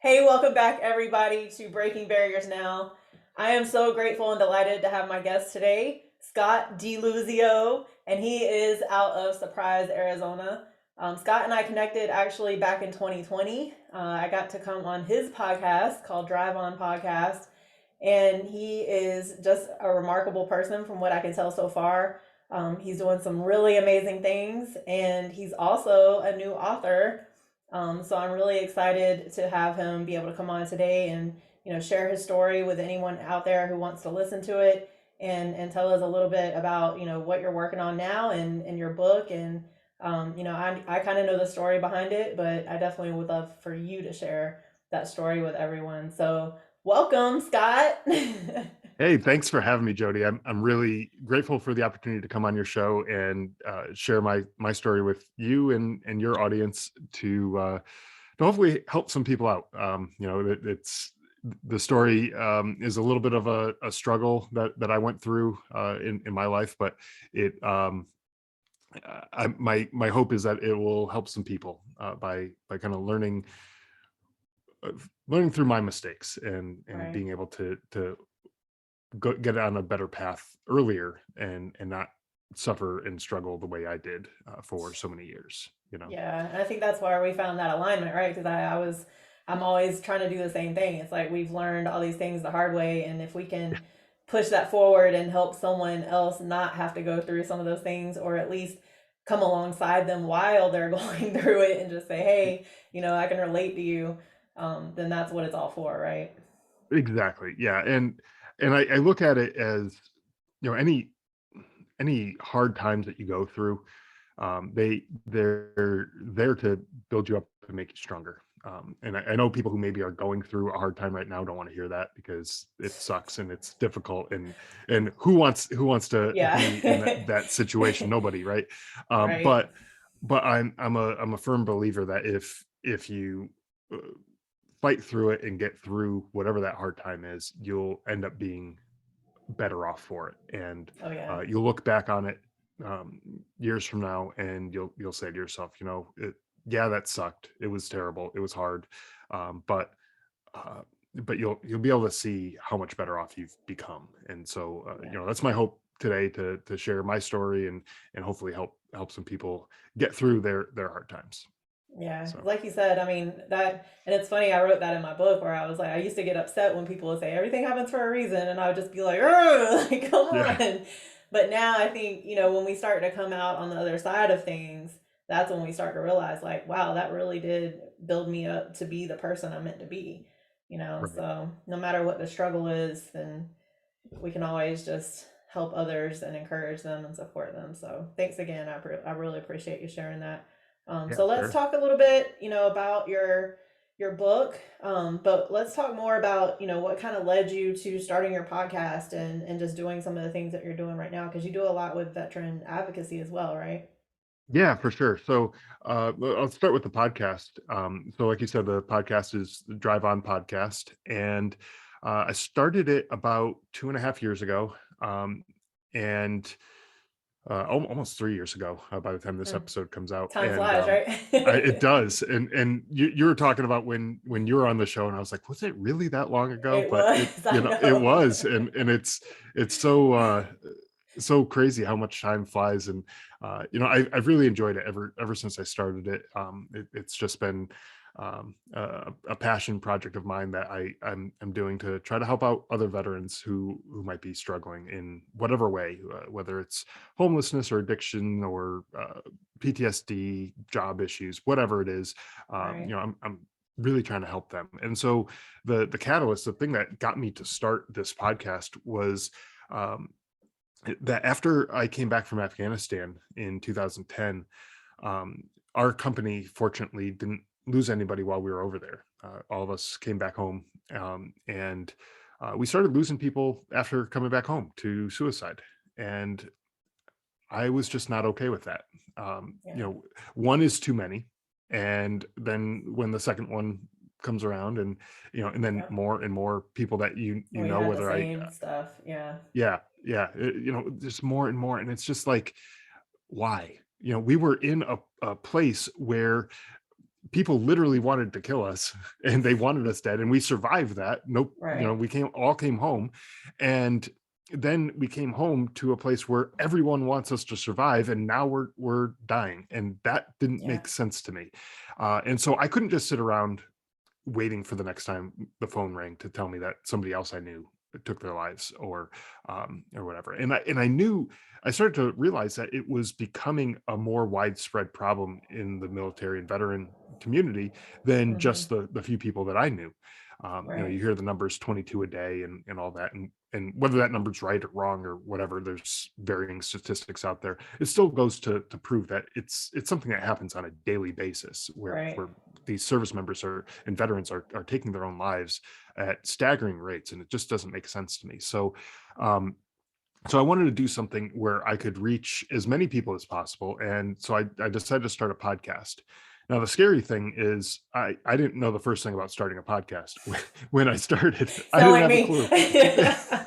Hey, welcome back, everybody, to Breaking Barriers Now. I am so grateful and delighted to have my guest today, Scott DeLuzio, and he is out of Surprise, Arizona. Scott and I connected actually back in 2020. I got to come on his podcast called Drive On Podcast, and he is just a remarkable person from what I can tell so far. He's doing some really amazing things, and he's also a new author. So I'm really excited to have him be able to come on today and share his story with anyone out there who wants to listen to it, and tell us a little bit about what you're working on now and your book. And I kind of know the story behind it, but I definitely would love for you to share that story with everyone. So welcome, Scott. Hey, thanks for having me, Jody. I'm really grateful for the opportunity to come on your show and share my story with you and your audience to hopefully help some people out. It's the story is a little bit of a struggle that I went through in my life, but it my hope is that it will help some people by kind of learning through my mistakes and Right. being able to get on a better path earlier and not suffer and struggle the way I did for so many years. Yeah, and I think that's where we found that alignment, right? Because I'm always trying to do the same thing. It's like we've learned all these things the hard way, and if we can push that forward and help someone else not have to go through some of those things, or at least come alongside them while they're going through it, and just say, hey, I can relate to you, then that's what it's all for, right? Exactly. Yeah. And I look at it as, any hard times that you go through, they're there to build you up and make you stronger. And I know people who maybe are going through a hard time right now don't want to hear that because it sucks and it's difficult, and who wants to be in Yeah. that situation? Nobody, right? Um, Right. but but I'm a firm believer that if you uh, fight through it and get through whatever that hard time is, you'll end up being better off for it, and Oh yeah. you'll look back on it um, years from now, and you'll say to yourself, yeah, that sucked. It was terrible. It was hard, um, but uh, but you'll be able to see how much better off you've become. And so, Yeah. that's my hope today to share my story and hopefully help some people get through their hard times. Yeah, So like you said, I mean that, and it's funny. I wrote that in my book where I was like, I used to get upset when people would say everything happens for a reason, and I would just be like, "Ugh," like come yeah, on. But now I think when we start to come out on the other side of things, that's when we start to realize, like, wow, that really did build me up to be the person I'm meant to be. right. So no matter what the struggle is, then we can always just help others and encourage them and support them. So thanks again. I really appreciate you sharing that. Yeah, So let's sure. talk a little bit, about your book. But let's talk more about, what kind of led you to starting your podcast and just doing some of the things that you're doing right now, because you do a lot with veteran advocacy as well, right? Yeah, for sure. So I'll start with the podcast. So like you said, the podcast is the Drive On Podcast, and I started it about 2.5 years ago, and almost 3 years ago by the time this Hmm. episode comes out. Time And flies, it right? does. And you were talking about when you were on the show, and I was like, was it really that long ago? It But was. it I it know. was, and it's so crazy how much time flies. And I've really enjoyed it ever since I started it. It's just been a passion project of mine that I'm doing to try to help out other veterans who might be struggling in whatever way, whether it's homelessness or addiction or PTSD, job issues, whatever it is. Right. I'm really trying to help them. And so the catalyst, the thing that got me to start this podcast was um, that after I came back from Afghanistan in 2010, um, our company fortunately didn't lose anybody while we were over there. All of us came back home, and we started losing people after coming back home to suicide. And I was just not okay with that. Yeah. One is too many, and then when the second one comes around, and then Yep. more and more people that We had the whether I same stuff. Yeah. yeah, yeah, just more and more, and it's just like, why? We were in a place where people literally wanted to kill us and they wanted us dead, and we survived that. Nope. Right. We all came home, and then we came home to a place where everyone wants us to survive, and now we're dying, and that didn't Yeah. make sense to me. And so I couldn't just sit around waiting for the next time the phone rang to tell me that somebody else I knew took their lives, or whatever. And I knew, I started to realize that it was becoming a more widespread problem in the military and veteran community than Hmm. just the few people that I knew. Right. You hear the numbers 22 a day and all that, and whether that number's right or wrong or whatever, there's varying statistics out there. It still goes to prove that it's something that happens on a daily basis, Right. where these service members and veterans are taking their own lives at staggering rates, and it just doesn't make sense to me. Um, so I wanted to do something where I could reach as many people as possible, and so I decided to start a podcast. Now, the scary thing is I didn't know the first thing about starting a podcast. When I started, I Sound didn't like have a me. clue.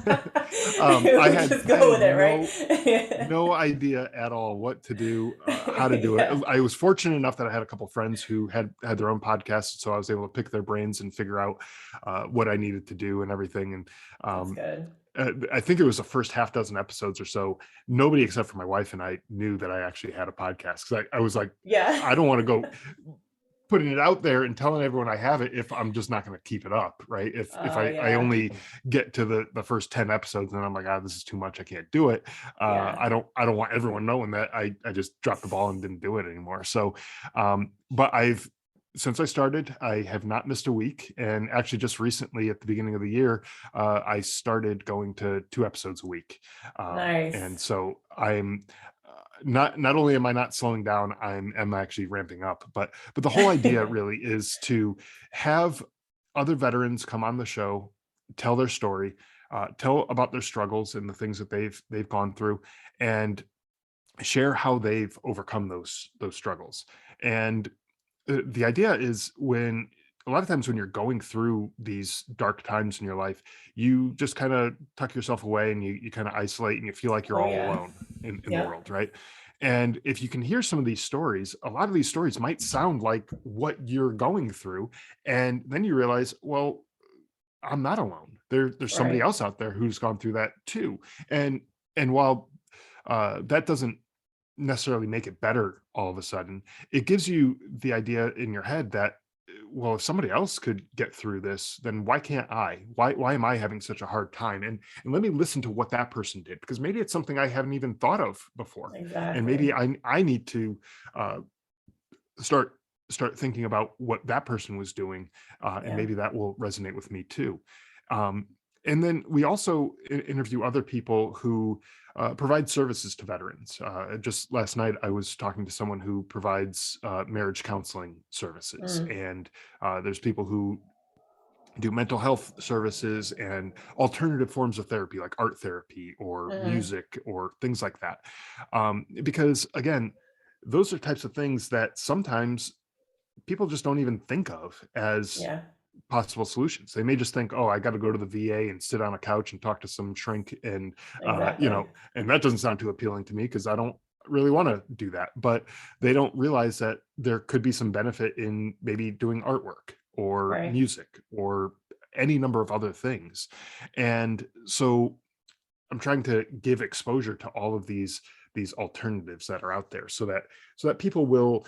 I had Just I go had with it, no right? idea at all what to do, how to do it. Yeah. I was fortunate enough that I had a couple friends who had their own podcasts, so I was able to pick their brains and figure out what I needed to do and everything. And That's um, good. I think it was the first half dozen episodes or so. Nobody except for my wife and I knew that I actually had a podcast, because I was like, Yeah. I don't want to go putting it out there and telling everyone I have it if I'm just not going to keep it up, right? If I Yeah. only get to the first 10 episodes and I'm like, this is too much, I can't do it. Yeah. I don't want everyone knowing that I just dropped the ball and didn't do it anymore. So but since I started, I have not missed a week. And actually, just recently at the beginning of the year, I started going to 2 episodes a week. And Nice. so I'm not only am I not slowing down, I'm actually ramping up. But the whole idea really is to have other veterans come on the show, tell their story, tell about their struggles and the things that they've gone through, and share how they've overcome those struggles. And the idea is, when a lot of times when you're going through these dark times in your life, you just kind of tuck yourself away and you kind of isolate and you feel like you're Oh all yeah. alone in the Yep. world, right? And if you can hear some of these stories, a lot of these stories might sound like what you're going through. And then you realize, well, I'm not alone. There's somebody Right. else out there who's gone through that too. And while that doesn't necessarily make it better all of a sudden, it gives you the idea in your head that, well, if somebody else could get through this, then why can't I? Why am I having such a hard time? And let me listen to what that person did, because maybe it's something I haven't even thought of before. And maybe Exactly. I need to uh, start thinking about what that person was doing, and Yeah. maybe that will resonate with me too. Um, and then we also interview other people who provide services to veterans. Just last night, I was talking to someone who provides marriage counseling services, Mm. and there's people who do mental health services and alternative forms of therapy, like art therapy or Hmm. music or things like that. Because again, those are types of things that sometimes people just don't even think of as Yeah. possible solutions. They may just think, oh, I got to go to the VA and sit on a couch and talk to some shrink, and Exactly. and that doesn't sound too appealing to me because I don't really want to do that. But they don't realize that there could be some benefit in maybe doing artwork or Right. music or any number of other things. And so I'm trying to give exposure to all of these alternatives that are out there, so that people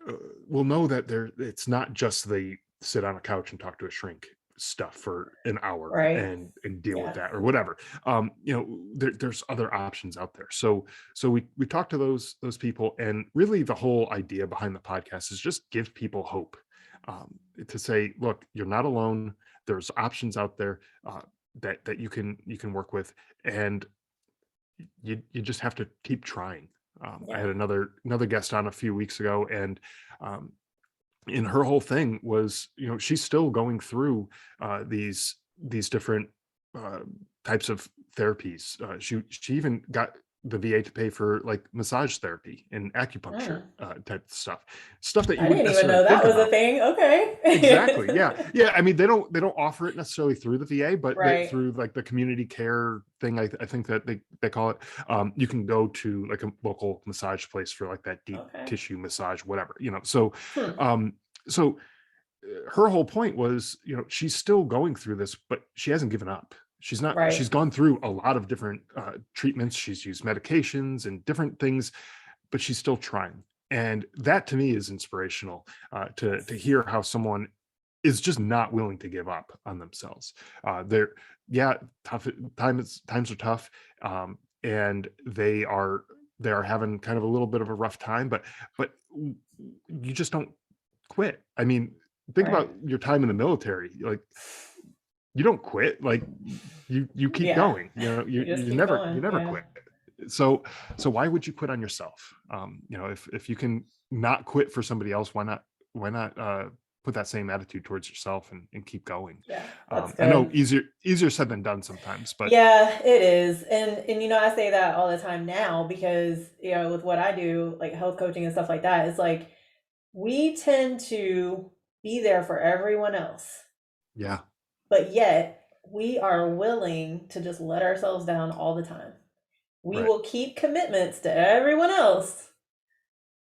uh, will know that it's not just the sit on a couch and talk to a shrink stuff for an hour Right. and deal with Yeah. that or whatever. There's other options out there. So we talk to those people, and really the whole idea behind the podcast is just give people hope, to say, look, you're not alone. There's options out there, that you can work with, and you just have to keep trying. I Yeah. had another guest on a few weeks ago, um, and her whole thing was, she's still going through these different uh, types of therapies. She even got the VA to pay for like massage therapy and acupuncture Mm. type stuff that you I wouldn't didn't even necessarily know that think was a about. thing. Exactly. Okay. Yeah. I mean, they don't offer it necessarily through the VA, but Right. through like the community care thing. I think that they call it. You can go to like a local massage place for like that deep Okay. tissue massage, whatever. So, Hmm. um, so her whole point was, she's still going through this, but she hasn't given up. Right. She's gone through a lot of different treatments. She's used medications and different things, but she's still trying. And that to me is inspirational, to hear how someone is just not willing to give up on themselves. They're yeah, tough times are tough, and they are having kind of a little bit of a rough time, but you just don't quit. I mean, think Right. about your time in the military. Like, you don't quit. Like, you keep Yeah. going. You just keep You going. never Yeah. quit. So why would you quit on yourself? If you can not quit for somebody else, why not put that same attitude towards yourself and keep going? Yeah. That's I know good. easier said than done sometimes, but Yeah, it is. And I say that all the time now because, with what I do, like health coaching and stuff like that, it's like we tend to be there for everyone else, yeah, but yet we are willing to just let ourselves down all the time. We right, will keep commitments to everyone else,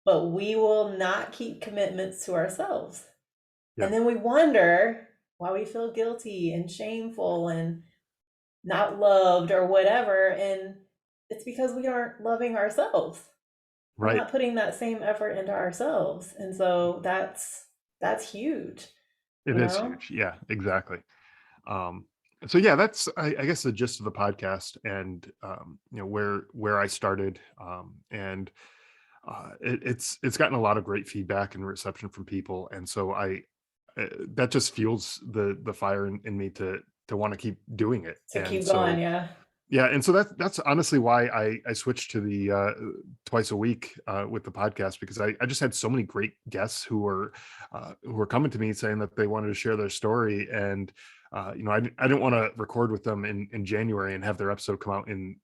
but we will not keep commitments to ourselves. yeah, And then we wonder why we feel guilty and shameful and not loved or whatever. And it's because we aren't loving ourselves. We're right. not putting that same effort into ourselves. And so that's huge, It you is know? huge. Yeah, exactly. Um, so yeah, that's I guess the gist of the podcast, and where I started, and it's gotten a lot of great feedback and reception from people, and so that just fuels the fire in me to want to keep doing it. To And keep going, so yeah. yeah, and so that's honestly why I switched to the twice a week with the podcast, because I just had so many great guests who were coming to me saying that they wanted to share their story. And I didn't want to record with them in January and have their episode come out in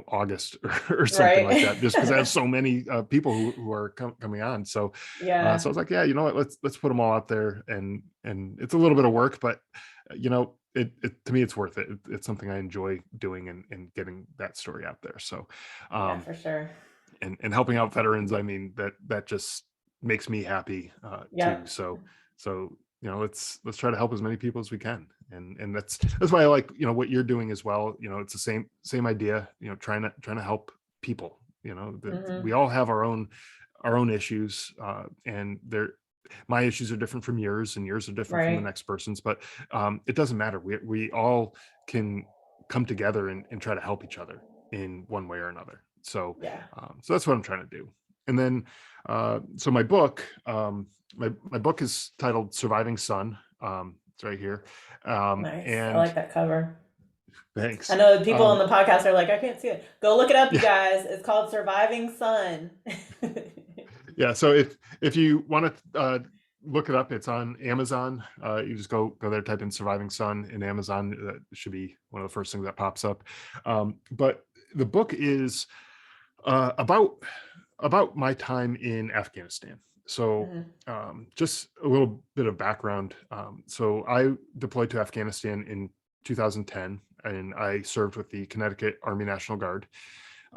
August or something like Right. that, just because I have so many people who are coming on. So Yeah. I was like, yeah, you know what, let's put them all out there, and it's a little bit of work, but it to me it's worth it. It's something I enjoy doing, and getting that story out there. So Yeah, um for sure. and helping out veterans, I mean, that just makes me happy too. Yep. So let's try to help as many people as we can. And that's why I like what you're doing as well. It's the same idea, trying to help people. We Hmm. all have our own issues, and my issues are different from yours, and yours are different from the Right. next person's, but it doesn't matter. We all can come together and try to help each other in one way or another. Yeah. So that's what I'm trying to do. And then so my book is titled Surviving Son. It's right here. Nice. I And like that cover. I thanks. know people on the podcast are like, I can't see it. Go look it up, you Yeah, guys. It's called Surviving Son. yeah. So if you want to look it up, it's on Amazon. You just go there, type in Surviving Son in Amazon. That should be one of the first things that pops up. But the book is about my time in Afghanistan. So Mhm. just a little bit of background. So I deployed to Afghanistan in 2010, and I served with the Connecticut Army National Guard.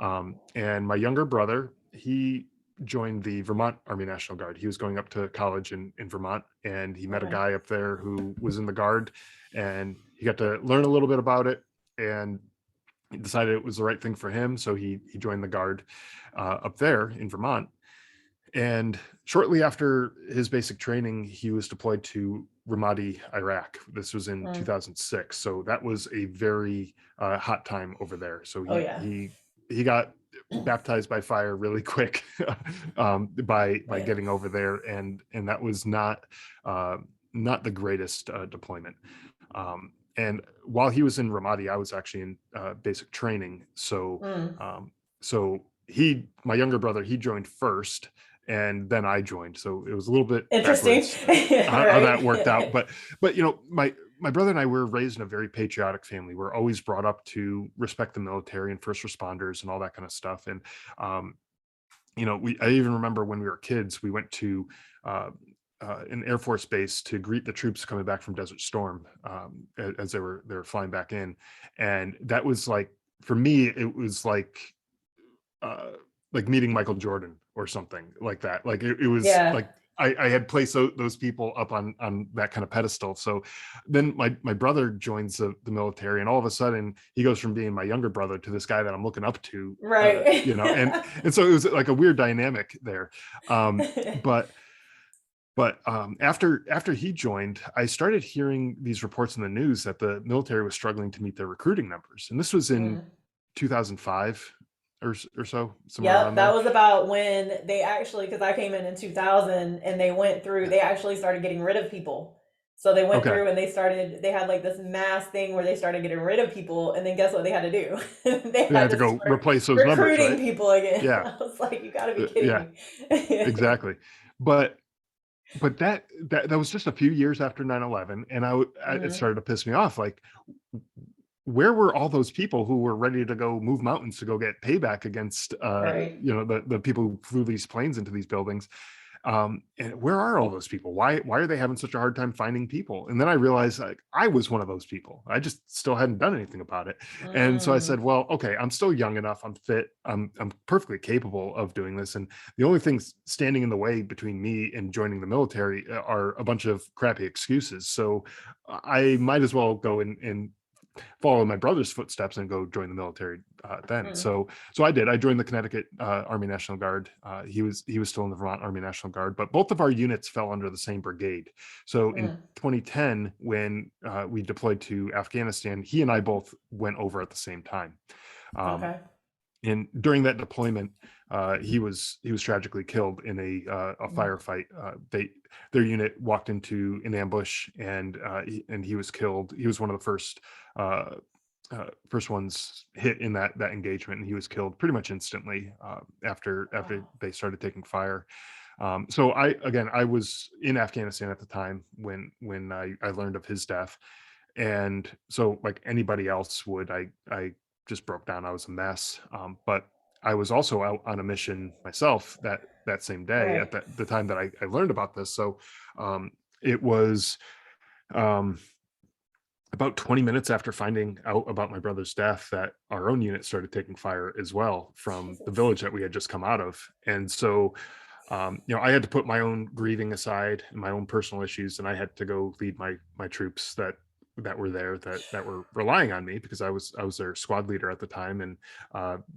And my younger brother, he joined the Vermont Army National Guard. He was going up to college in Vermont, and he met a Okay. guy up there who was in the Guard, and he got to learn a little bit about it, and he decided it was the right thing for him. So he joined the Guard up there in Vermont. And shortly after his basic training, he was deployed to Ramadi, Iraq. This was in Mm. 2006. So that was a very hot time over there. So Oh he yeah. he he got baptized by fire really quick, by Yeah. getting over there, and that was uh, not the greatest deployment. And while he was in Ramadi, I was actually in basic training. So Mm. um, so my younger brother, he joined first, and then I joined. So it was a little bit Interesting. backwards how that Right. worked out. But my my brother and I were raised in a very patriotic family. We're always brought up to respect the military and first responders and all that kind of stuff. And um, I even remember when we were kids, we went to uh, an Air Force base to greet the troops coming back from Desert Storm, as they were flying back in, and that was like, for me, it was uh, like meeting Michael Jordan or something like that. Like it was Yeah. like I had placed those people up on that kind of pedestal. So then my brother joins the military, and all of a sudden he goes from being my younger brother to this guy that I'm looking up to, Right. and so it was like a weird dynamic there. Um, but after he joined, I started hearing these reports in the news that the military was struggling to meet their recruiting numbers, and this was in Mm. 2005 or so, somewhere Yep, around that there. was about when they actually, because I came in 2000 and they went through, they actually started getting rid of people. So they went Okay, through and they had like this mass thing where they started getting rid of people. And then guess what they had to do? They they had had to to go start replace those numbers, recruiting right? people again. Yeah, I was like, you gotta be kidding yeah, me. exactly. But that was just a few years after 9/11, and it Hmm. started to piss me off. Like, where were all those people who were ready to go move mountains to go get payback against Right. the people who flew these planes into these buildings? And where are all those people? Why are they having such a hard time finding people? And then I realized, like, I was one of those people. I just still hadn't done anything about it. And so I Mm. said, well, okay, I'm still young enough, I'm fit, I'm perfectly capable of doing this, and the only things standing in the way between me and joining the military are a bunch of crappy excuses. So I might as well go and follow in my brother's footsteps and go join the military then. Mm. So I did. I joined the Connecticut Army National Guard. He was still in the Vermont Army National Guard, but both of our units fell under the same brigade. So in Mm. 2010, when we deployed to Afghanistan, he and I both went over at the same time. Um, Okay. and during that deployment, he was tragically killed in a Mm. firefight. Their unit walked into an ambush, and he was killed. He was one of the uh, first ones hit in that engagement, and he was killed pretty much instantly after Wow. they started taking fire. So I was in Afghanistan at the time when I learned of his death, and so like anybody else would, I just broke down. I was a mess. But I was also out on a mission myself that same day at Right. the time that I learned about this. So it was um, about 20 minutes after finding out about my brother's death that our own unit started taking fire as well from the Jesus. village that we had just come out of. And so I had to put my own grieving aside and my own personal issues, and I had to go lead my troops that were there, that were relying on me, because I was their squad leader at the time, and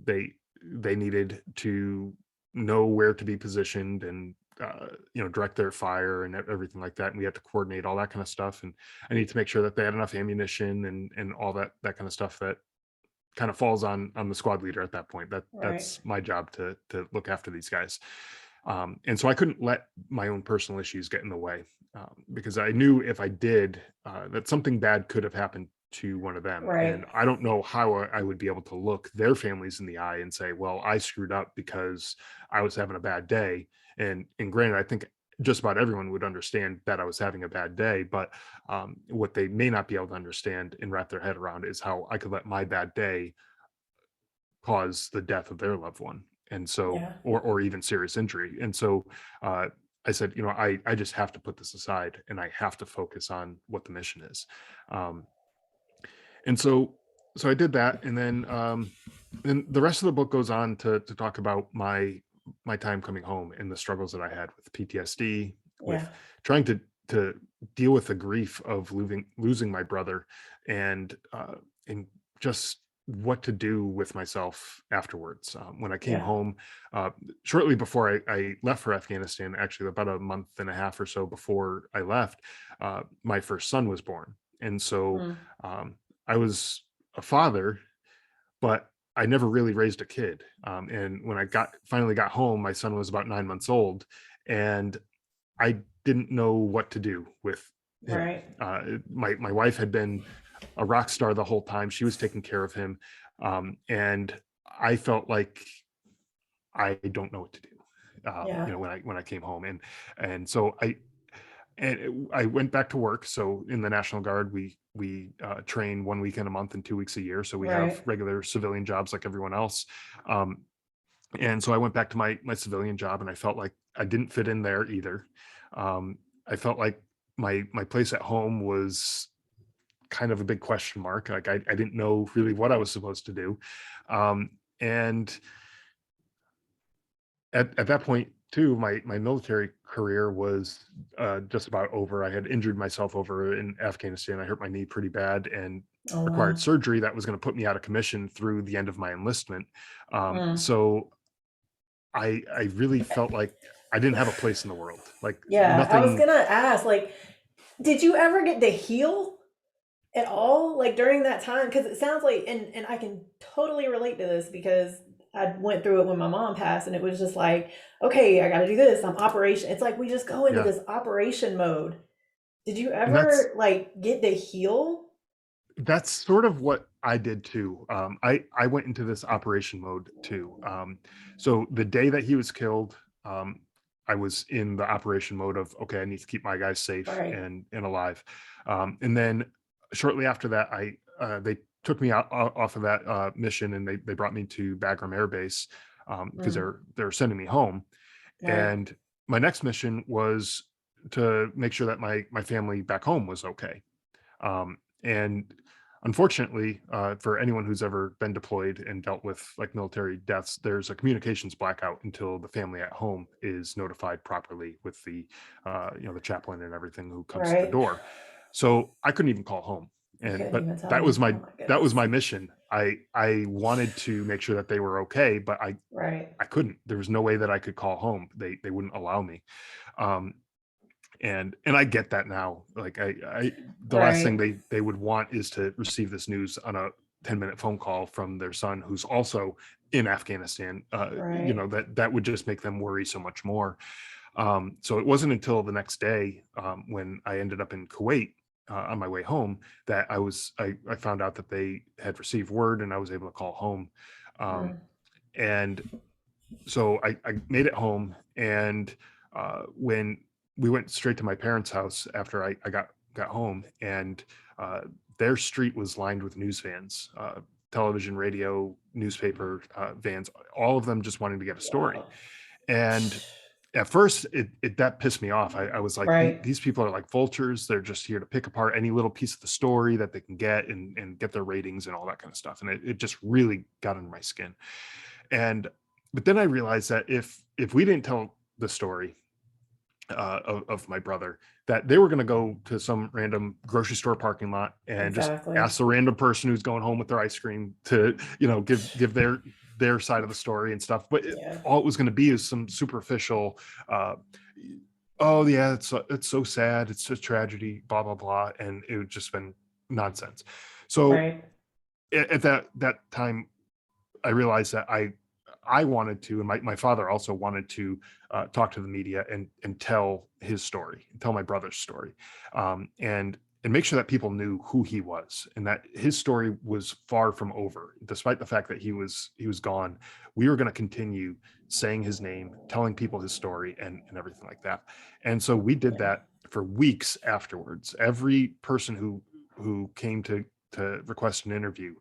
they needed to know where to be positioned, and direct their fire and everything like that. And we had to coordinate all that kind of stuff, and I need to make sure that they had enough ammunition and all that kind of stuff that kind of falls on the squad leader at that point. Right. That's my job to look after these guys. And so I couldn't let my own personal issues get in the way, because I knew if I did, that something bad could have happened to one of them. And Right. I don't know how I would be able to look their families in the eye and say, well, I screwed up because I was having a bad day. And granted, I think just about everyone would understand that I was having a bad day, but what they may not be able to understand and wrap their head around is how I could let my bad day cause the death of their loved one, and so, Yeah. or even serious injury. And so uh I said, I just have to put this aside, and I have to focus on what the mission is. um and so I did that, and then the rest of the book goes on to talk about my time coming home and the struggles that I had with PTSD, with Yeah. trying to deal with the grief of losing my brother, and just what to do with myself afterwards. When I came Yeah. home, uh, shortly before I left for Afghanistan, actually about a month and a half or so before I left, my first son was born. And so Mm. um, I was a father, but I never really raised a kid. And when I finally got home, my son was about 9 months old, and I didn't know what to do with him. Right. My wife had been a rock star the whole time. She was taking care of him, and I felt like I don't know what to do. Yeah. When I came home, and so I went back to work. So in the National Guard, we train 1 weekend a month and 2 weeks a year. So we have Right. regular civilian jobs like everyone else. Um, and so I went back to my civilian job, and I felt like I didn't fit in there either. I felt like my place at home was kind of a big question mark. Like I didn't know really what I was supposed to do. And at that point too, my military career was just about over. I had injured myself over in Afghanistan. I hurt my knee pretty bad and Oh required wow. surgery that was going to put me out of commission through the end of my enlistment. Mm. So I really felt like I didn't have a place in the world. Like Yeah, I was nothing. gonna ask, like, did you ever get to heal at all, like during that time? Because it sounds like, and I can totally relate to this because I went through it when my mom passed, and it was just like, okay, I got to do this. I'm operation. It's like we just go into Yeah, this operation mode. Did you and that's ever like get to heal? that's sort of what I did too. I went into this operation mode too. So the day that he was killed, I was in the operation mode of, okay, I need to keep my guys safe Right. and alive. And then shortly after that, they took me out off of that mission, and they brought me to Bagram Air Base because Mm. they're sending me home. Right. And my next mission was to make sure that my family back home was okay. And unfortunately, for anyone who's ever been deployed and dealt with like military deaths, there's a communications blackout until the family at home is notified properly with the chaplain and everything who comes to the Right. door. So I couldn't even call home. You And couldn't but even tell that them. was my Oh my that was goodness. my mission. I wanted to make sure that they were okay, but Right. I couldn't. There was no way that I could call home. They wouldn't allow me. Um, and I get that now. Like I the last thing Right. they would want is to receive this news on a 10-minute phone call from their son who's also in Afghanistan. Right. That would just make them worry so much more. So it wasn't until the next day, when I ended up in Kuwait on my way home, that I found out that they had received word, and I was able to call home. Um, Mm. and so I made it home, and when we went straight to my parents' house after I got home, and uh, their street was lined with news vans, television, radio, newspaper vans, all of them just wanting to get a story. Wow. And at first, that pissed me off. I was like, Right. These people are like vultures. They're just here to pick apart any little piece of the story that they can get and get their ratings and all that kind of stuff. And it just really got under my skin. And but then I realized that if we didn't tell the story of my brother, that they were going to go to some random grocery store parking lot and just Exactly. ask the random person who's going home with their ice cream to give their side of the story and stuff. But Yeah. all it was going to be is some superficial. Uh, oh yeah, it's so sad. It's a tragedy. Blah blah blah, and it would just been nonsense. So Right. at that time, I realized that I wanted to, and my father also wanted to talk to the media and tell his story, and tell my brother's story, and make sure that people knew who he was, and that his story was far from over. Despite the fact that he was gone, we were going to continue saying his name, telling people his story, and everything like that. And so we did Yeah. that for weeks afterwards. Every person who came to request an interview,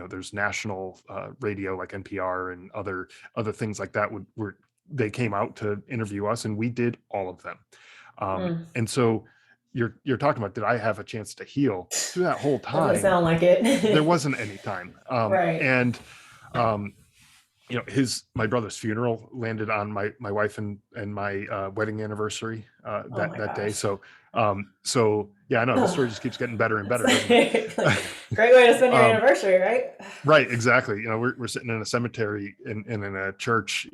there's national radio like NPR and other things like that were they came out to interview us, and we did all of them. Mm. And so you're talking about, did I have a chance to heal through that whole Doesn't time? sound like There it. wasn't any time. Right. And um, my brother's funeral landed on my wife and my wedding anniversary Oh that my that day. gosh. So yeah, I know the story just keeps getting better and It's better, doesn't like, it? great way to spend your um, anniversary, right? Right, exactly. We're sitting in a cemetery and in a church,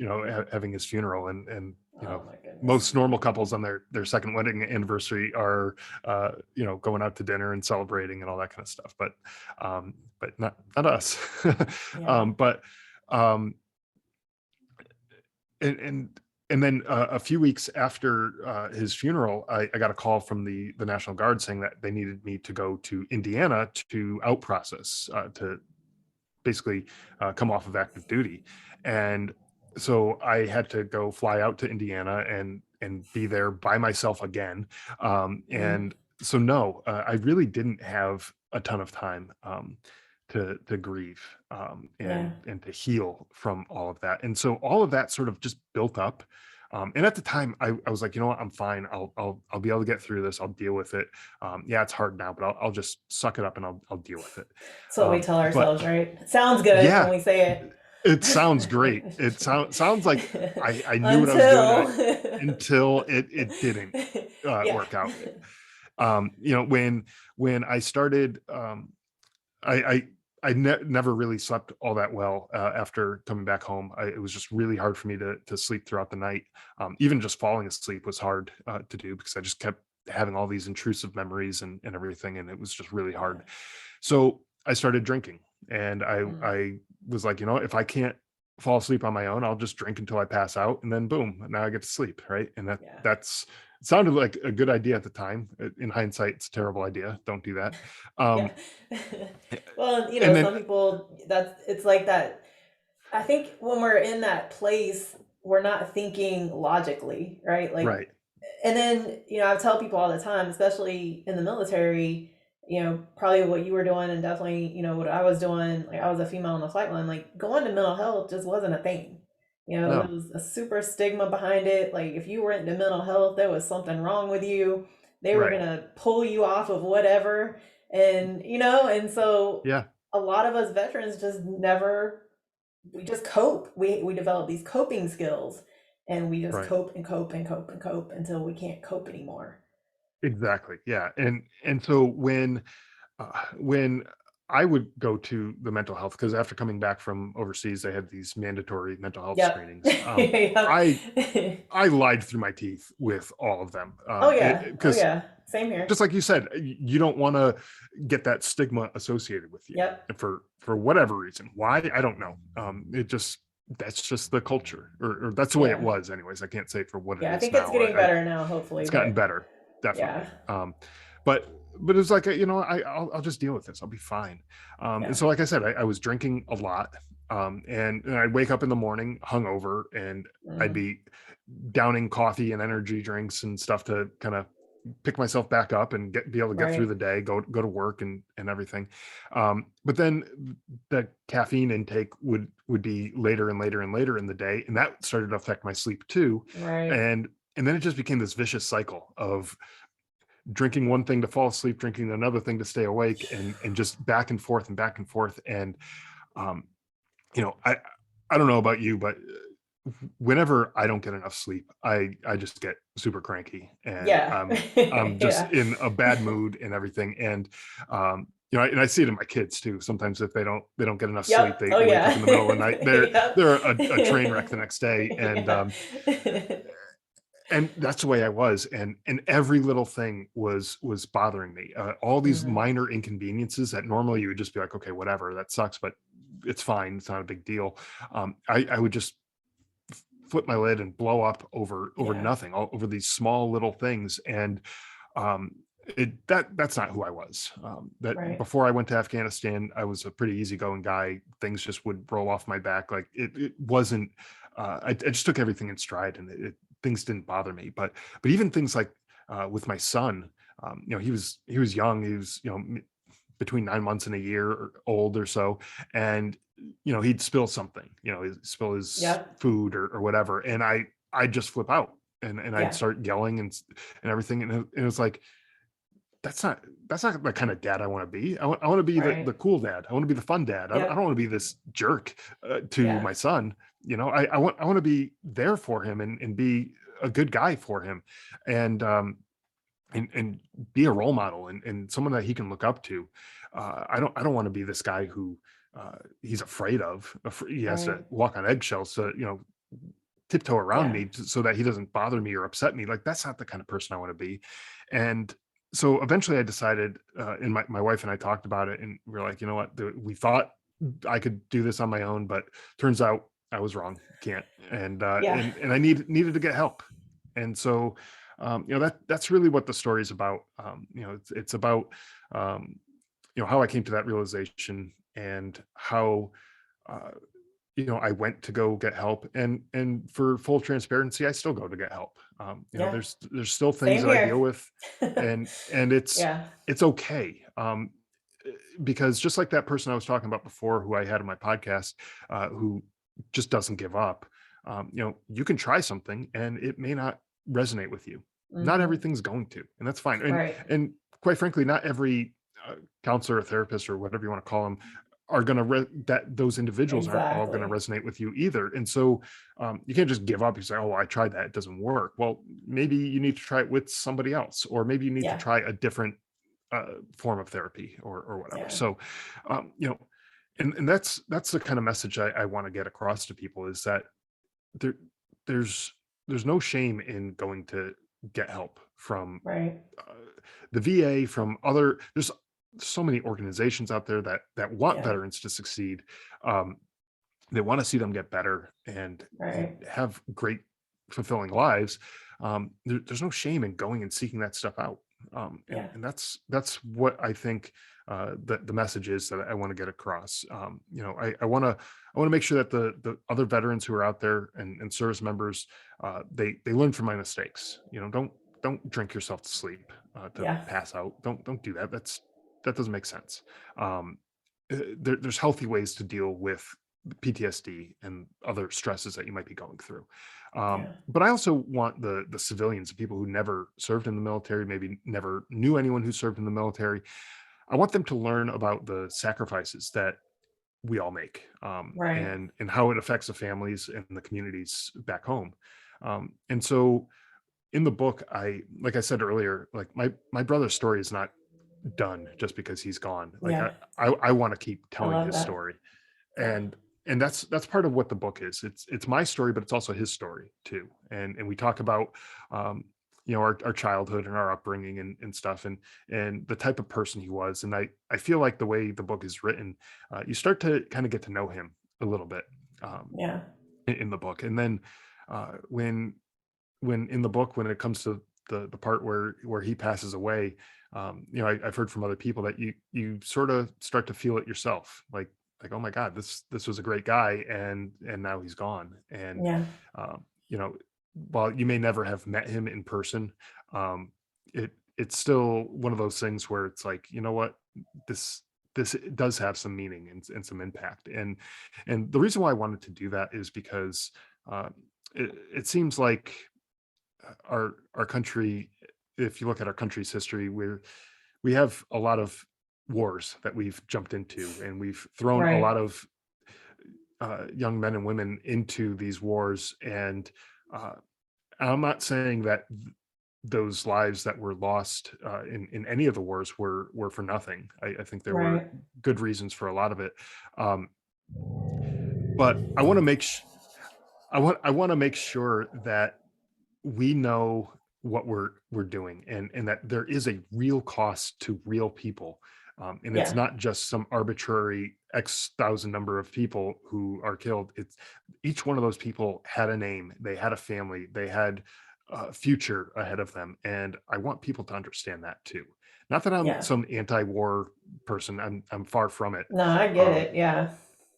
having his funeral, and Oh my goodness. most normal couples on their second wedding anniversary are going out to dinner and celebrating and all that kind of stuff. But not us. Yeah. But and and then a few weeks after his funeral, I got a call from the National Guard saying that they needed me to go to Indiana to out process, to basically come off of active duty. And so I had to go fly out to Indiana and be there by myself again. Mm. And so no, I really didn't have a ton of time to grieve, Yeah. and to heal from all of that. And so all of that sort of just built up. And at the time, I was like, you know what, I'm fine. I'll be able to get through this. I'll deal with it. Yeah, it's hard now, but I'll just suck it up and I'll deal with it. That's what we tell But ourselves, right? It sounds good when yeah, we say it sounds great. It it. sounds like I knew what I was doing, Until. until it didn't Yeah. work out. When I started, I I never really slept all that well after coming back home. It was just really hard for me to sleep throughout the night. Even just falling asleep was hard to do, because I just kept having all these intrusive memories and everything, and it was just really Yeah. hard. So I started drinking, and Mm. I was like, if I can't fall asleep on my own, I'll just drink until I pass out, and then boom, now I get to sleep, right? And Yeah. that's it sounded like a good idea at the time. In hindsight, it's a terrible idea. Don't do that. Yeah. Um, Well, and then some people, it's like that. I think when we're in that place, we're not thinking logically, right? Like, right, and then, I tell people all the time, especially in the military, probably what you were doing and definitely, what I was doing, like I was a female on the flight line, like going to mental health just wasn't a thing. There no, was a super stigma behind it. Like if you were into mental health, there was something wrong with you. They were right, gonna pull you off of whatever. And and so yeah, a lot of us veterans just never, we just cope. We develop these coping skills and we just right. cope and cope and cope and cope until we can't cope anymore. Exactly. Yeah. And so when I would go to the mental health, because after coming back from overseas, they had these mandatory mental health Yep. screenings. Yep. I I lied through my teeth with all of them, Oh yeah. Oh because yeah. Same here. just like you said, you don't want to get that stigma associated with you, Yep. and for whatever reason. Why, I don't know. It just That's just the culture, or that's the way it Yeah. was, anyways. I can't say for what it Yeah. I is think it's now. getting better now, hopefully, It's gotten but better, yeah. definitely. But it was like, I'll just deal with this. I'll be fine. And Yeah. so, like I said, I was drinking a lot, and I'd wake up in the morning hungover, and I'd Mm. be downing coffee and energy drinks and stuff to kind of pick myself back up and be able to get through Right. the day, go to work and everything. But then the caffeine intake would be later and later and later in the day, and that started to affect my sleep too. Right. And then it just became this vicious cycle of drinking one thing to fall asleep, drinking another thing to stay awake, and just back and forth and back and forth. And um, you know, I don't know about you, but whenever I don't get enough sleep, I just get super cranky, and Yeah. I'm just Yeah. in a bad mood and everything. And and I see it in my kids too. Sometimes if they don't get enough sleep, Yep. they Oh wake up yeah. in the middle of the night. They're Yep. they're a train wreck the next day. Yeah. And that's the way I was, and every little thing was bothering me. All these Mhm. minor inconveniences that normally you would just be like, okay, whatever, that sucks, but it's fine, it's not a big deal. I would just flip my lid and blow up over Yeah. nothing, all over these small little things. And um that's not who I was. That Right. before I went to Afghanistan, I was a pretty easygoing guy. Things just would roll off my back. Like it wasn't. I just took everything in stride, and things didn't bother me. But even things like with my son, he was young. He was between 9 months and a year old or so, and he'd spill something. He'd spill his Yep. food or whatever, and I'd just flip out, and I'd Yeah. start yelling and everything, and it was like that's not the kind of dad I want to be. I want to be the Right. cool dad. I want to be the fun dad. I don't Yep. want to be this jerk to Yeah. my son. I want to be there for him, and be a good guy for him, and and be a role model, and someone that he can look up to. I don't want to be this guy who he's afraid of. He has to Right. walk on eggshells to tiptoe around Yeah. me, so that he doesn't bother me or upset me. Like, that's not the kind of person I want to be. And so eventually I decided, and my wife and I talked about it, and we are like, you know what, we thought I could do this on my own, but turns out I was wrong. Can't. Yeah. And I needed to get help. And so that's really what the story is about. It's about how I came to that realization, and how uh, I went to go get help, and for full transparency, I still go to get help. Yeah. There's still things Same that I here. deal with, and Yeah. it's okay. Because just like that person I was talking about before, who I had on my podcast, who just doesn't give up. You can try something, and it may not resonate with you. Not Hmm. everything's going to, and that's fine. Right. And quite frankly, not every counselor or therapist or whatever you want to call them are going to that those individuals aren't all going to Exactly. resonate with you either. And so you can't just give up. You say, "Oh, I tried that; it doesn't work." Well, maybe you need to try it with somebody else, or maybe you need to Yeah. try a different form of therapy or whatever. Yeah. So, you know, and that's the kind of message I want to get across to people, is that there there's there's no shame in going to get help from Right. uh, the VA, from other. There's so many organizations out there that want Yeah. veterans to succeed. Um, they want to see them get better and Right. have great, fulfilling lives. There's no shame in going and seeking that stuff out. And Yeah. that's what I think the message is that I want to get across. I want to make sure that the other veterans who are out there, and service members, they learn from my mistakes. Don't drink yourself to sleep to Yeah. pass out. Don't do that. That doesn't make sense. Um, there's healthy ways to deal with PTSD and other stresses that you might be going through. Yeah. But I also want the civilians, the people who never served in the military, maybe never knew anyone who served in the military. I want them to learn about the sacrifices that we all make, Right. and how it affects the families and the communities back home. And so in the book, like I said earlier, like my brother's story is not done just because he's gone. Like Yeah. I want to keep I telling love his that. story, Yeah. and that's part of what the book is. It's my story, but it's also his story too. And we talk about um our childhood and our upbringing and stuff, and the type of person he was. And I feel like the way the book is written, you start to kind of get to know him a little bit, um Yeah. in the book. And then when in the book, when it comes to the part where he passes away, I've heard from other people that you sort of start to feel it yourself, like, oh my god, this was a great guy, and now he's gone. And Yeah. um, you know while you may never have met him in person, it's still one of those things where it's like, you know what, this does have some meaning and some impact. And the reason why I wanted to do that is because uh, it seems like our country, if you look at our country's history, we have a lot of wars that we've jumped into, and we've thrown a Right. lot of young men and women into these wars. And uh, I'm not saying that those lives that were lost in any of the wars were for nothing. I think there were Right. good reasons for a lot of it. Um, but I want to make sure that we know what we're doing, and that there is a real cost to real people. And it's Yeah. not just some arbitrary x thousand number of people who are killed. It's each one of those people had a name, they had a family, they had a future ahead of them. And I want people to understand that too. Not that I'm Yeah. some anti-war person. I'm far from it. No, I get um, it. Yeah.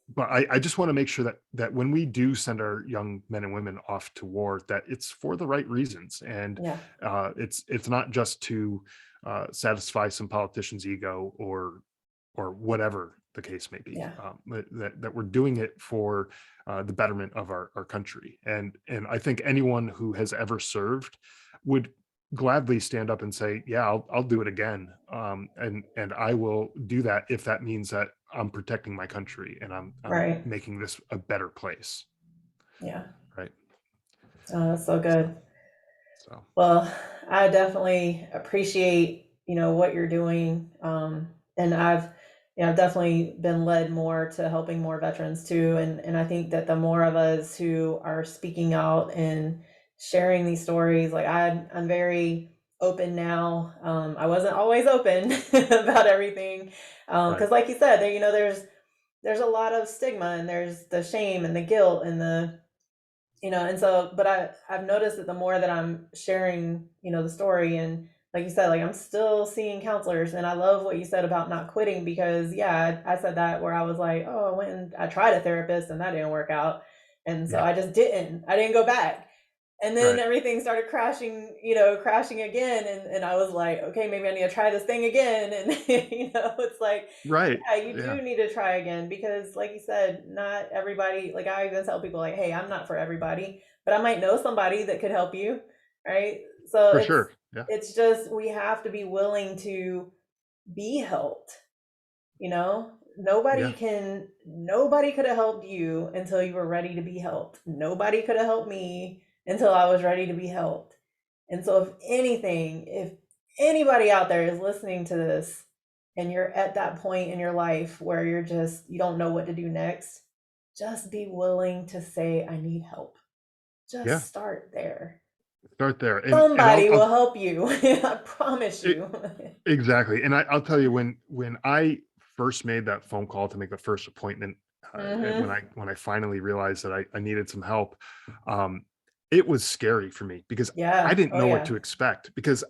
but I just want to make sure that when we do send our young men and women off to war, that it's for the right reasons. And Yeah. it's not just to satisfy some politician's ego, or whatever the case may be. Yeah. That we're doing it for the betterment of our country. And I think anyone who has ever served would gladly stand up and say, yeah, I'll do it again. And I will do that if that means that I'm protecting my country, and I'm Right. making this a better place. Yeah. Right. Oh, that's so So, good. so Well, I definitely appreciate, what you're doing. And I've definitely been led more to helping more veterans too. And I think that the more of us who are speaking out and sharing these stories, like I'm very open now. I wasn't always open about everything. right. Cause like you said, there's a lot of stigma, and there's the shame and the guilt and and so, but I've noticed that the more that I'm sharing, the story, and like you said, like I'm still seeing counselors, and I love what you said about not quitting, because yeah, I said that where I was like, oh, I went and I tried a therapist and that didn't work out. And so Yeah. I didn't go back. And then Right. everything started crashing, crashing again. And I was like, okay, maybe I need to try this thing again. And, it's like, Right. yeah, you Yeah. do need to try again, because, like you said, not everybody, like I even tell people, like, hey, I'm not for everybody, but I might know somebody that could help you. Right. So For sure. Yeah. it's just, we have to be willing to be helped, you know? Yeah. Nobody could have helped you until you were ready to be helped. Nobody could have helped me until I was ready to be helped. And so if anything, if anybody out there is listening to this and you're at that point in your life where you don't know what to do next, just be willing to say, I need help. Yeah. Just start there. Start there. And Somebody will help you. I promise it, you. exactly. And I'll tell you, when I first made that phone call to make the first appointment, when Hmm. I finally realized that I needed some help, um, it was scary for me because I Yeah. didn't Oh know what yeah. to expect, because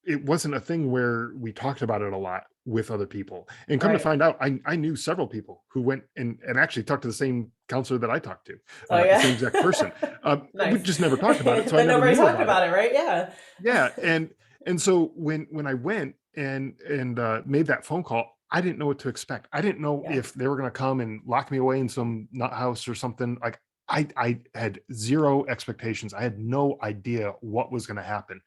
it wasn't a thing where we talked about it a lot with other people. And come to Right. find out, I knew several people who went and actually talked to the same counselor that I talked to, Oh the yeah. same exact person. We Nice. just never talked about it, so I But never nobody knew talked about it. about it, right? Yeah. Yeah, and so when I went and made that phone call, I didn't know what to expect. I didn't know Yeah. if they were gonna come and lock me away in some nut house or something. Like, I had zero expectations. I had no idea what was gonna happen.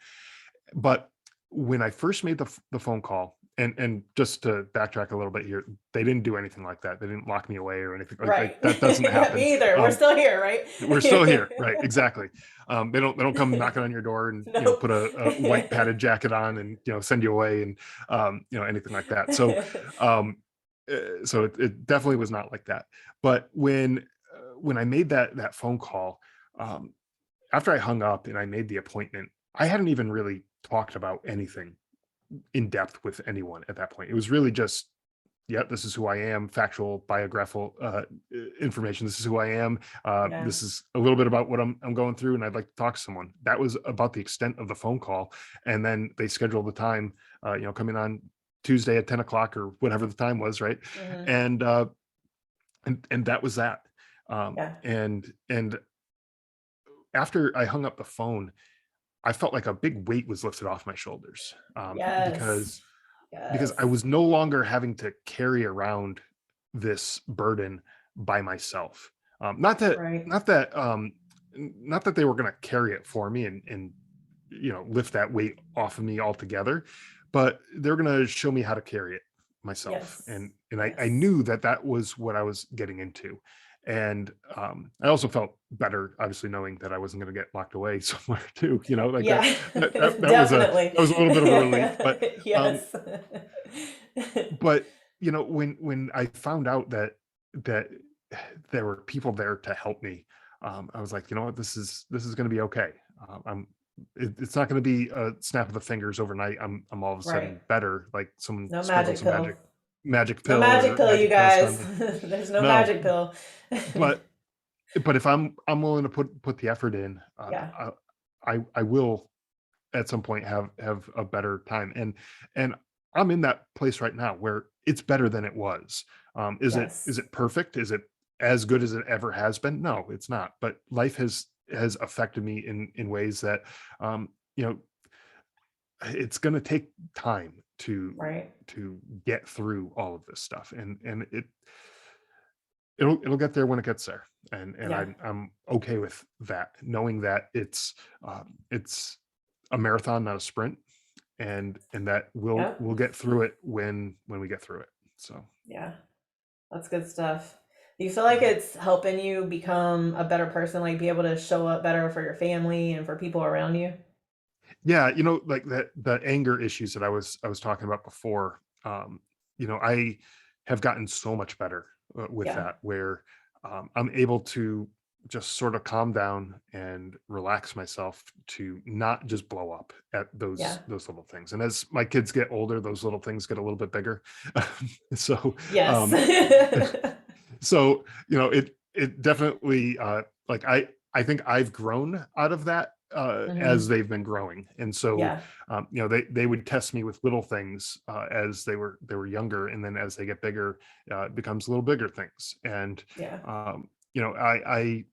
But when I first made the phone call, and just to backtrack a little bit here, they didn't do anything like that. They didn't lock me away or anything like Right. that. Doesn't happen. Me either. We're Um, still here, right? we're still here, right? Exactly. They don't come knocking on your door and Nope. put a white padded jacket on and send you away and anything like that. Um, so it definitely was not like that. But when I made that phone call, um, after I hung up and I made the appointment, I hadn't even really talked about anything in depth with anyone at that point. It was really just, yeah, this is who I am, factual, biographical information. This is who I am. Yeah. This is a little bit about what I'm going through, and I'd like to talk to someone. That was about the extent of the phone call. And then they scheduled the time, coming on Tuesday at 10 o'clock or whatever the time was, right? Hmm. And uh, and that was that. Yeah. And after I hung up the phone, I felt like a big weight was lifted off my shoulders, Yes. because I Yes. was no longer having to carry around this burden by myself. Not that, Right. not that, not that they were going to carry it for me and lift that weight off of me altogether, but they're going to show me how to carry it myself. Yes. And I Yes. knew that was what I was getting into. And I also felt better, obviously, knowing that I wasn't going to get locked away somewhere too. Like Yeah. that Definitely. was a little bit of a relief. Um, Yes. but when I found out that there were people there to help me, I was like, you know what, this is going to be okay. It's not going to be a snap of the fingers overnight. I'm all of a Right. sudden better, like someone No sprinkled magic some pill. magic No pill magic or pill, you magic dust on guys. me. There's no No, magic pill. but if I'm willing to put the effort in, Yeah. I will at some point have a better time. And I'm in that place right now where it's better than it was. Is Yes. it perfect? Is it as good as it ever has been? No, it's not. But life has affected me in ways that, um, you know, it's going to take time Right. to get through all of this stuff, and it'll get there when it gets there. And Yeah. I'm okay with that, knowing that it's a marathon, not a sprint, and that Yep. we'll get through it when we get through it. So Yeah. That's good stuff. Do you feel like yeah. it's helping you become a better person, like be able to show up better for your family and for people around you? Yeah, like that the anger issues that I was talking about before. I have gotten so much better with Yeah. that, where I'm able to just sort of calm down and relax myself to not just blow up at Yeah. those little things. And as my kids get older, those little things get a little bit bigger. so Yes. um, so it definitely, like I think I've grown out of that as Hmm. they've been growing. And so, Yeah. they would test me with little things as they were younger, and then as they get bigger, it becomes little bigger things. And Yeah. I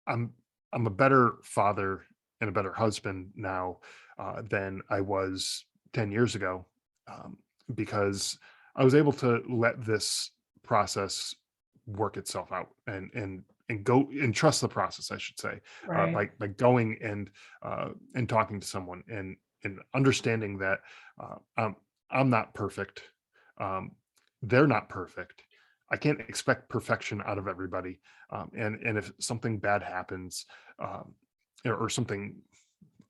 I'm I'm a better father and a better husband now than I was 10 years ago, um, because I was able to let this process work itself out, and go and trust the process, I should say, Right. by going and talking to someone, and understanding that I'm not perfect. Um, they're not perfect. I can't expect perfection out of everybody, and if something bad happens, um, or something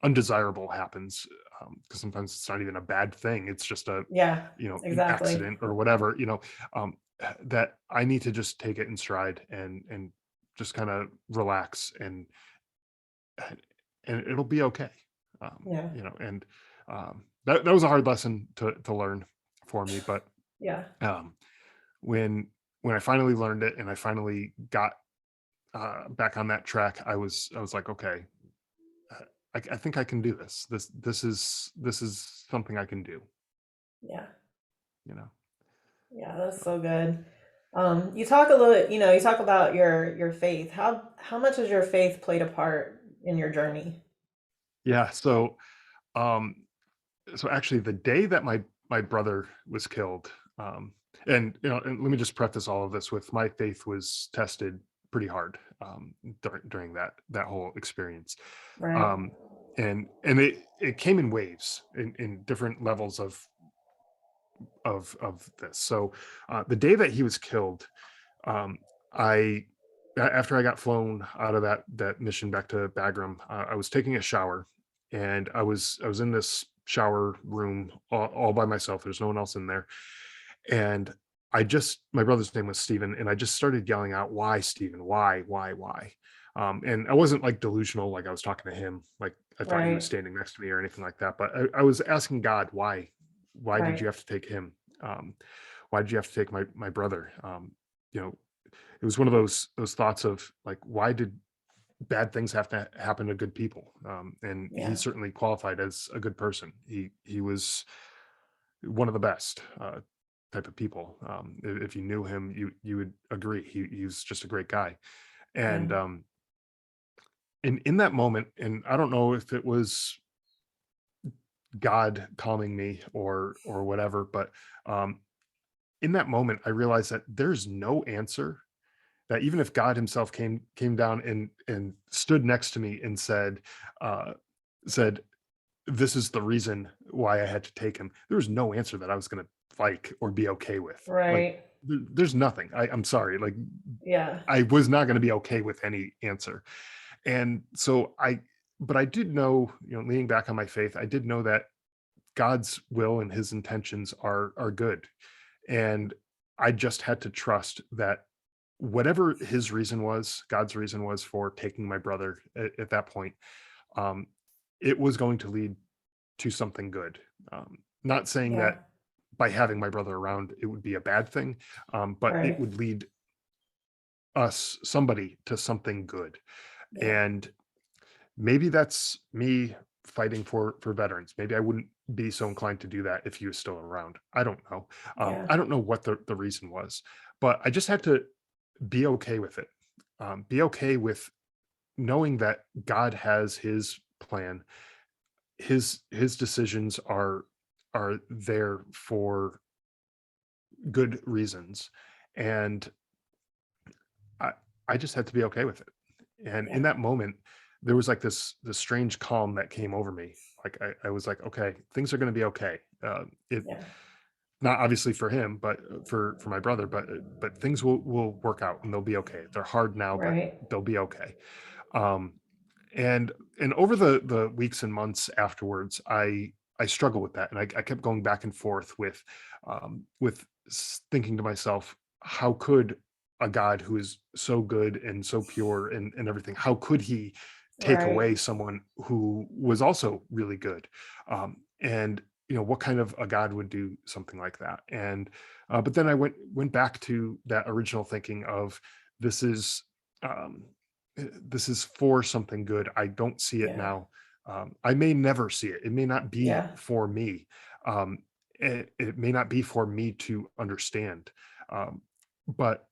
undesirable happens, because sometimes it's not even a bad thing, it's just Yeah. an Exactly. accident or whatever, that I need to just take it in stride, and just kind of relax, and it'll be okay. Yeah. And that was a hard lesson to learn for me, but Yeah. um, when I finally learned it, and I finally got back on that track, I was like, okay, I think I can do this. This is something I can do. Yeah. You know. Yeah. That's so good. You talk a little, you talk about your faith. How much has your faith played a part in your journey? Yeah. Um, so actually, the day that my brother was killed, and let me just preface all of this with, my faith was tested pretty hard during that whole experience. Right. um, and it came in waves, in different levels of this. So the day that he was killed, um, I after I got flown out of that mission back to Bagram, I was taking a shower, and I was in this shower room all by myself. There's no one else in there, and my brother's name was Stephen, and I just started yelling out, "Why, Stephen? Why?" And I wasn't like delusional, like I was talking to him, like I thought he was Right. standing next to me or anything like that. But I was asking God, why did Right. you have to take him? Um, why did you have to take my brother? You know, it was one of those thoughts of like, why did bad things have to happen to good people? And he Yeah. certainly qualified as a good person. He was one of the best type of people. If you knew him, you would agree he's just a great guy. Yeah. And in that moment, and I don't know if it was God calming me or whatever, but um, in that moment, I realized that there's no answer, that even if God himself came down and stood next to me and uh said, this is the reason why I had to take him, there was no answer that I was going to like or be okay with. Like, Right. there's nothing. I'm sorry, like, Yeah. I was not going to be okay with any answer. And so but I did know, leaning back on my faith, I did know that God's will and his intentions are good. And I just had to trust that whatever his reason was, God's reason was for taking my brother at that point, um, it was going to lead to something good. Not saying Yeah. that by having my brother around, it would be a bad thing, but it Right. would lead somebody, to something good. Yeah. And maybe that's me fighting for veterans. Maybe I wouldn't be so inclined to do that if he was still around. I don't know. Yeah. I don't know what the reason was, but I just had to be okay with it. Be okay with knowing that God has his plan. His decisions are there for good reasons, and I I just had to be okay with it. And in Yeah. that moment, there was like this strange calm that came over me. Like, I was like, okay, things are going to be okay. It Yeah. Not obviously for him, but for my brother, but things will work out, and they'll be okay. They're hard now, but Right. they'll be okay. Um, and over the weeks and months afterwards, I struggle with that, and I kept going back and forth with thinking to myself, how could a God who is so good and so pure and everything, how could he take Right. away someone who was also really good? And what kind of a God would do something like that? And but then I went back to that original thinking of, this is um this is for something good. I don't see it Yeah. now. I may never see it. It may not be Yeah. for me. Um, it may not be for me to understand. Um, but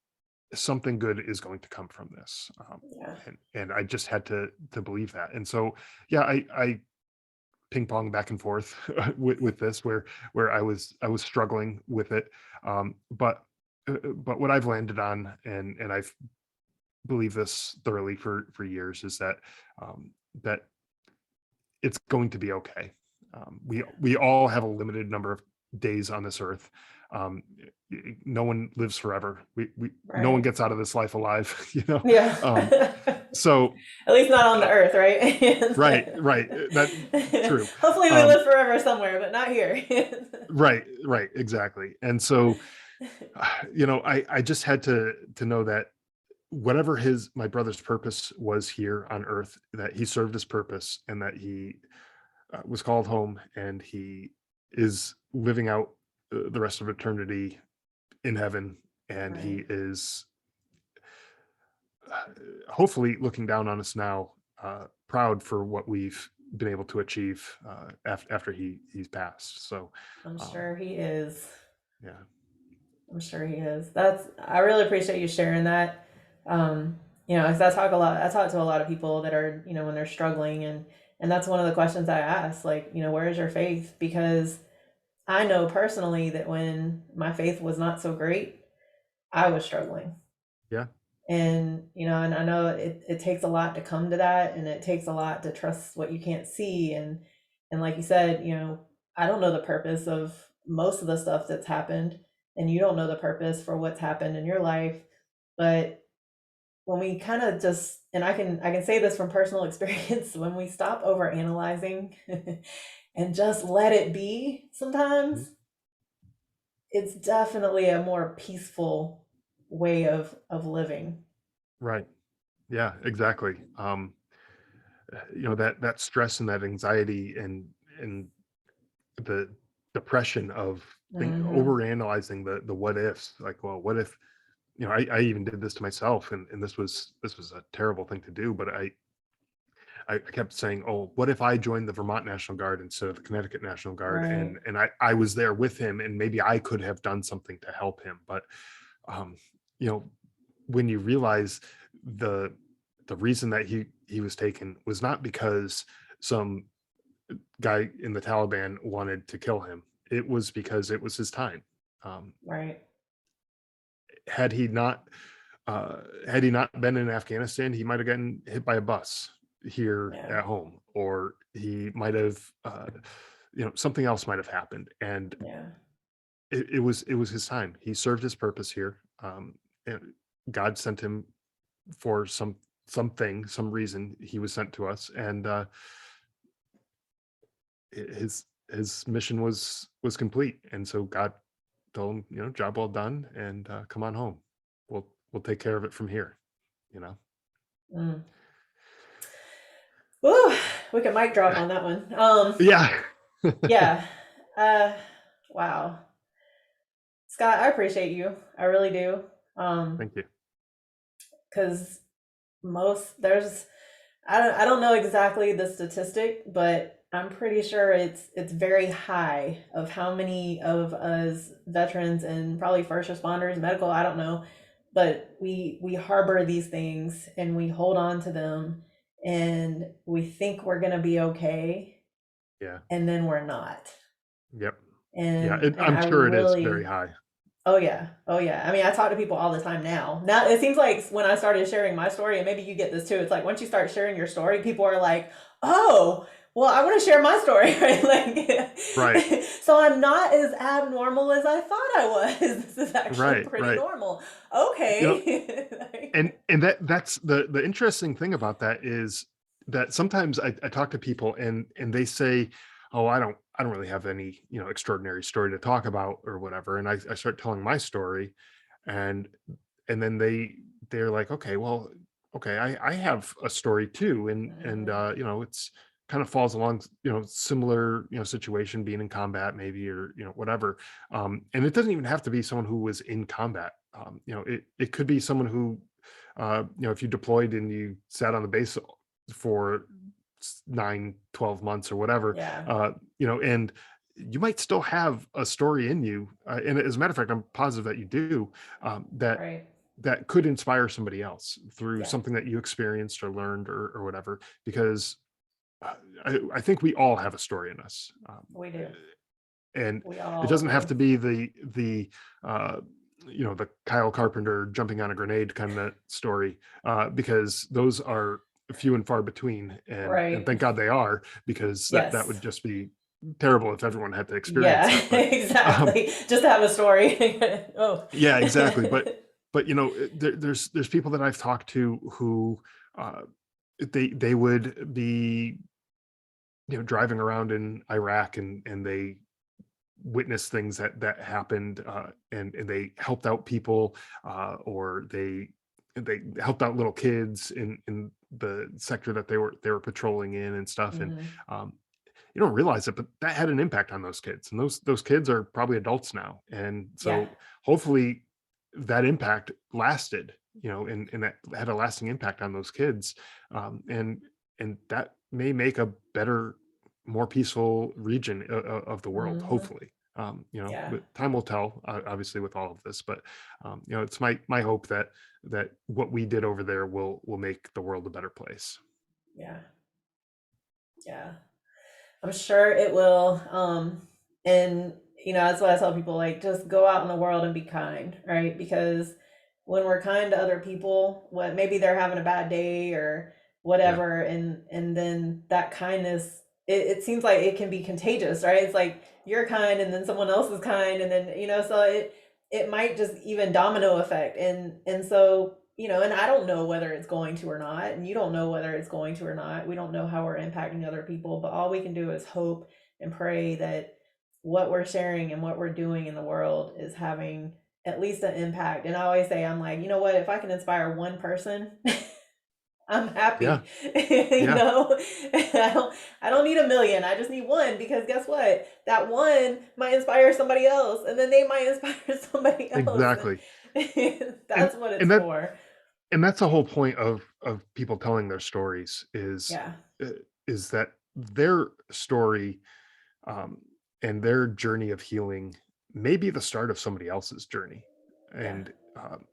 something good is going to come from this. Yeah. And I just had to believe that. And so, yeah, I ping pong back and forth with this, where I was struggling with it. But what I've landed on, and I've believe this thoroughly for years, is that it's going to be okay. We all have a limited number of days on this earth. Um, no one lives forever. No one Right. gets out of this life alive. Yeah. So At least not on the uh, earth, right? right. That true. Hopefully we Um, live forever somewhere, but not here. right, exactly. And so, I just had to know that whatever my brother's purpose was here on earth, that he served his purpose, and that he was called home, and he is living out the rest of eternity in heaven, and Right. he is uh, hopefully looking down on us now, proud for what we've been able to achieve after he's passed. So I'm um, sure he is. yeah. I'm sure he is. I really appreciate you sharing that. Because I talk to a lot of people that are, when they're struggling, and that's one of the questions I ask, like, where is your faith? Because I know personally that when my faith was not so great, I was struggling. Yeah. And I know it takes a lot to come to that, and it takes a lot to trust what you can't see. And like you said, I don't know the purpose of most of the stuff that's happened, and you don't know the purpose for what's happened in your life. But when we kind of just, and I can say this from personal experience, when we stop over analyzing and just let it be, Mhm. sometimes it's definitely a more peaceful way of living. Right. Yeah, exactly. That stress and that anxiety, and the depression of Hmm. over analyzing the what ifs, like, well, what if, I even did this to myself, and this was a terrible thing to do, but I kept saying, oh, what if I joined the Vermont National Guard instead of the Connecticut National Guard, Right. and I was there with him, and maybe I could have done something to help him. But um you know when you realize the the reason that he was taken was not because some guy in the Taliban wanted to kill him. It was because it was his time. Um, Right. had he not had he not been in Afghanistan, he might have gotten hit by a bus here Yeah. at home, or he might have, something else might have happened. And Yeah. it was his time. He served his purpose here. And God sent him for some reason. He was sent to us, and his mission was complete. And so God told him, job well done, and come on home. We'll take care of it from here. You know. Mm. Woo, we can mic drop on that one. Yeah. Yeah. Uh, wow. Scott, I appreciate you. I really do. Thank you. Because there's, I don't know exactly the statistic, but I'm pretty sure it's very high of how many of us veterans and probably first responders, medical, I don't know, but we harbor these things and we hold on to them, and we think we're going to be okay, Yeah. and then we're not. Yep. Yeah. And I'm I sure it is very really, high. oh yeah, oh yeah. I mean, I talk to people all the time now. Now it seems like when I started sharing my story, and maybe you get this too. It's like once you start sharing your story, people are like, "Oh, well, I want to share my story," right? Right. Like, so I'm not as abnormal as I thought I was. This is actually Right. pretty Right. normal. You know, Okay. and that's the interesting thing about that, is that sometimes I talk to people, and they say, oh, I don't really have any, extraordinary story to talk about or whatever. And I start telling my story, and then they're like, okay, well, okay, I have a story too. And Mhm. it's kind of falls along, similar, situation, being in combat maybe, or whatever. And it doesn't even have to be someone who was in combat. It could be someone who if you deployed and you sat on the base for 9, 12 months or whatever, Yeah. and you might still have a story in you. And as a matter of fact, I'm positive that you do, that Right. could inspire somebody else through Yeah. something that you experienced or learned or whatever, because I think we all have a story in us. We do. And We it all doesn't have do. to be uh, the Kyle Carpenter jumping on a grenade kind of story, because those are few and far between, and Right. thank God they are, because that Yes. would just be terrible if everyone had to experience Yeah, that. But um, exactly. Just to have a story. Oh. yeah, exactly. But there's people that I've talked to who, uh, they would be, driving around in Iraq, and they witnessed things that happened, and they helped out people, or they helped out little kids in the sector that they were patrolling in and stuff. And Hmm. um, you don't realize it, but that had an impact on those kids, and those kids are probably adults now. And Yeah. so hopefully that impact lasted, and that had a lasting impact on those kids, and that may make a better, more peaceful region of the world, Hmm. hopefully. Yeah. But time will tell, obviously, with all of this. But it's my hope that what we did over there will make the world a better place. Yeah. Yeah. I'm sure it will. And that's what I tell people, like, just go out in the world and be kind, right? Because when we're kind to other people, what maybe they're having a bad day or Yeah, whatever, and then that kindness, it seems like it can be contagious, right? It's like you're kind and then someone else is kind, and then so it might just even domino effect. And so and I don't know whether it's going to or not, and you don't know whether it's going to or not. We don't know how we're impacting other people, but all we can do is hope and pray that what we're sharing and what we're doing in the world is having at least an impact. And I always say, I'm like, you know what, if I can inspire one person, I'm yeah, happy. yeah, I don't need a million. I just need one, because guess what? That one might inspire somebody else, and then they might inspire somebody else. exactly. And and that's what it's and that for. and that's the whole point of people telling their stories, Yeah. uh, is that their story, um, and their journey of healing may be the start of somebody else's journey, Yeah. and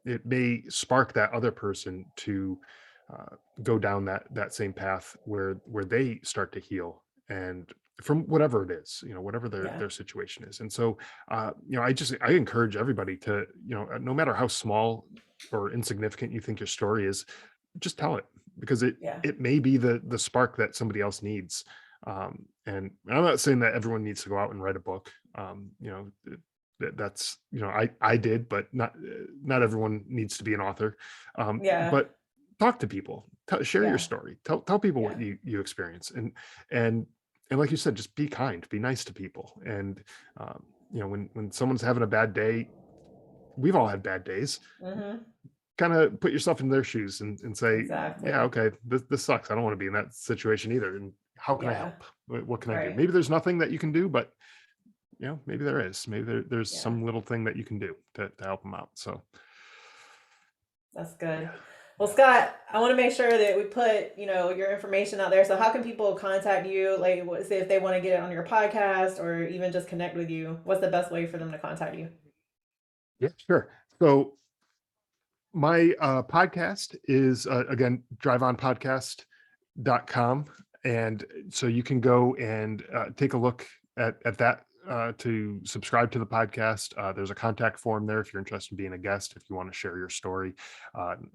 it may spark that other person to uh, go down that same path where they start to heal, and from whatever it is, whatever their Yeah. their situation is. And so I encourage everybody to, no matter how small or insignificant you think your story is, just tell it, because it Yeah. it may be the spark that somebody else needs. And I'm not saying that everyone needs to go out and write a book. That's, I did, but not everyone needs to be an author. Yeah. But talk to people, share your Yeah. story, tell people what Yeah. you experience, and and like you said, just be kind, be nice to people. And when someone's having a bad day, we've all had bad days. Hmm. Kind of put yourself in their shoes and say, yeah, Exactly. okay, this sucks. I don't want to be in that situation either. And how can I Yeah. help? What can I do? Right. Maybe there's nothing that you can do, but maybe there is. Maybe there's Yeah. some little thing that you can do to help them out. So That's good. yeah. Well, Scott, I want to make sure that we put, your information out there. So how can people contact you? Like, say if they want to get it on your podcast or even just connect with you, what's the best way for them to contact you? Yeah, sure. So my podcast is, again, driveonpodcast.com. And so you can go and take a look at that, to subscribe to the podcast. There's a contact form there if you're interested in being a guest, if you want to share your story.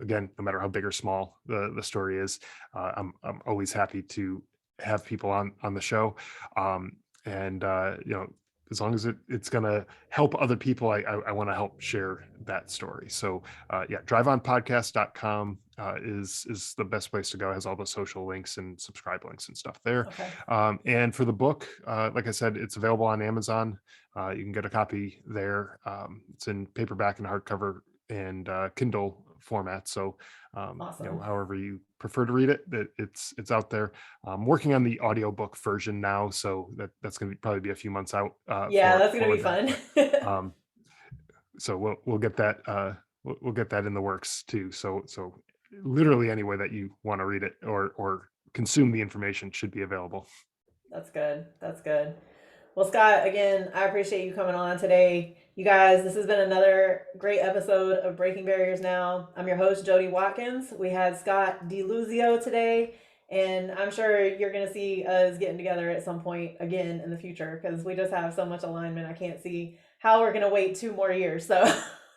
Again, no matter how big or small the story is, I'm always happy to have people on the show. And as long as it's going to help other people, I want to help share that story. So yeah, driveonpodcast.com is the best place to go. It has all the social links and subscribe links and stuff there. Okay. And for the book, like I said, it's available on Amazon. You can get a copy there. It's in paperback and hardcover and Kindle format. So Awesome. however you prefer to read it, it's out there. I'm working on the audiobook version now, so that's going to probably be a few months out Yeah, that's gonna for be that. fun. But so we'll get that, we'll get that in the works too. So literally any way that you want to read it or consume the information should be available. That's good. That's good. Well, Scott, again, I appreciate you coming on today. You guys, this has been another great episode of Breaking Barriers Now. I'm your host, Jody Watkins. We had Scott DeLuzio today, and I'm sure you're going to see us getting together at some point again in the future because we just have so much alignment. I can't see how we're going to wait 2 more years. So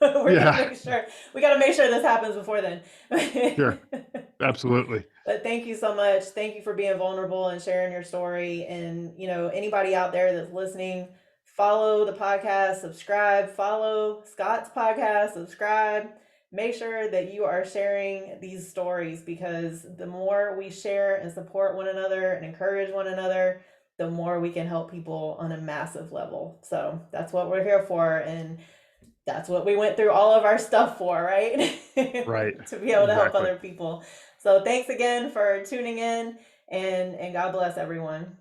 we're going to make sure, we got to make sure this happens before then. Sure. Absolutely. But thank you so much. Thank you for being vulnerable and sharing your story. And, anybody out there that's listening, follow the podcast, subscribe, follow Scott's podcast, subscribe. Make sure that you are sharing these stories because the more we share and support one another and encourage one another, the more we can help people on a massive level. So that's what we're here for. And that's what we went through all of our stuff for, right? Right. To be able to help Exactly. other people. So thanks again for tuning in and God bless everyone.